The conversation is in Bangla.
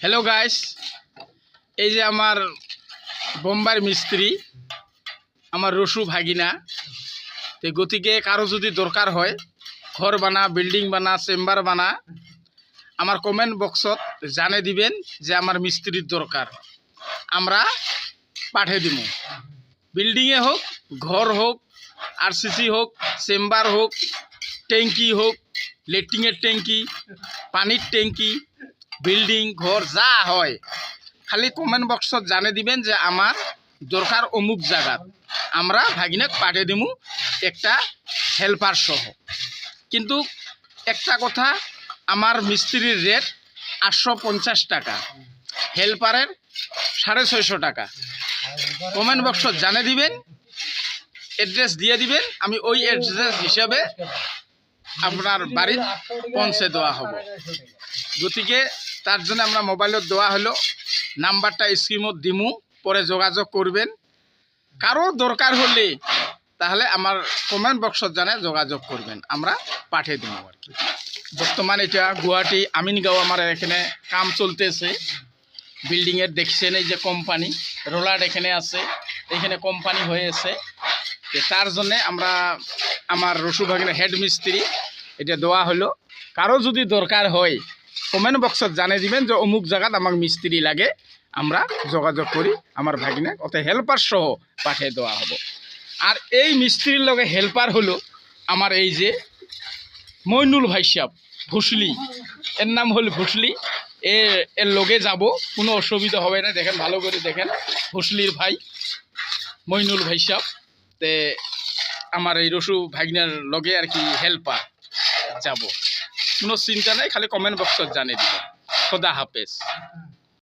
হ্যালো গাইস, এই যে আমার বোম্বার মিস্ত্রি আমার রসু ভাগিনা। তো গতিকে কারো যদি দরকার হয় ঘর বানা, বিল্ডিং বানা, চেম্বার বানা, আমার কমেন্ট বক্সত জানে দিবেন যে আমার মিস্ত্রির দরকার, আমরা পাঠিয়ে দিব। বিল্ডিংয়ে হোক, ঘর হোক, আরসিসি হোক, চেম্বার হোক, ট্যাঙ্কি হোক, লেট্রিনের ট্যাঙ্কি, পানির ট্যাঙ্কি, বিল্ডিং ঘর যা হয় খালি কমেন্ট বক্সত জানে দিবেন যে আমার দরকার অমুক জায়গাত, আমরা ভাগিনাক পাঠিয়ে দিমু একটা হেল্পার সহ। কিন্তু একটা কথা, আমার মিস্ত্রির রেট 850 টাকা, হেল্পারের 650 টাকা। কমেন্ট বক্সত জানে দিবেন, অ্যাড্রেস দিয়ে দিবেন, আমি ওই অ্যাড্রেস হিসাবে আপনার বাড়ির পৌঁছে দেওয়া হবে। গতিকে তার জন্য আমরা মোবাইলত দেওয়া হলো, নাম্বারটা স্ক্রিনত দিমু, পরে যোগাযোগ করবেন। কারো দরকার হলে তাহলে আমার কমেন্ট বক্সত জানে যোগাযোগ করবেন, আমরা পাঠিয়ে দেবো আর কি। বর্তমান এটা গুয়াহাটি আমিনগাঁও আমার এখানে কাম চলতেছে বিল্ডিংয়ের। দেখছেন এই যে কোম্পানি রোলার এখানে আছে, এখানে কোম্পানি হয়েছে। তার জন্যে আমরা আমার রসু ভাগিনা হেড মিস্ত্রি এটা দেওয়া হলো। কারো যদি দরকার হয় কমেন্ট বক্সত জানিয়ে দিবেন যে অমুক জায়গাত আমার মিস্ত্রি লাগে, আমরা যোগাযোগ করি, আমার ভাগিনা অত হেল্পার সহ পাঠিয়ে দেওয়া হবে। আর এই মিস্ত্রির লগে হেল্পার হলো আমার এই যে মইনুল ভাই সাহেব ভুসলি, এর নাম হল ভুসলি। এর লগে যাব, কোনো অসুবিধা হবে না। দেখেন, ভালো করে দেখেন, ভুসলির ভাই মইনুল ভাই সাহেব। তে আমার এই রসু ভাগিনার লগে আর কি হেল্পার যাব, কোনো চিন্তা নাই, খালি কমেন্ট বক্সত জানিয়ে দিবেন। খোদা হাফেজ।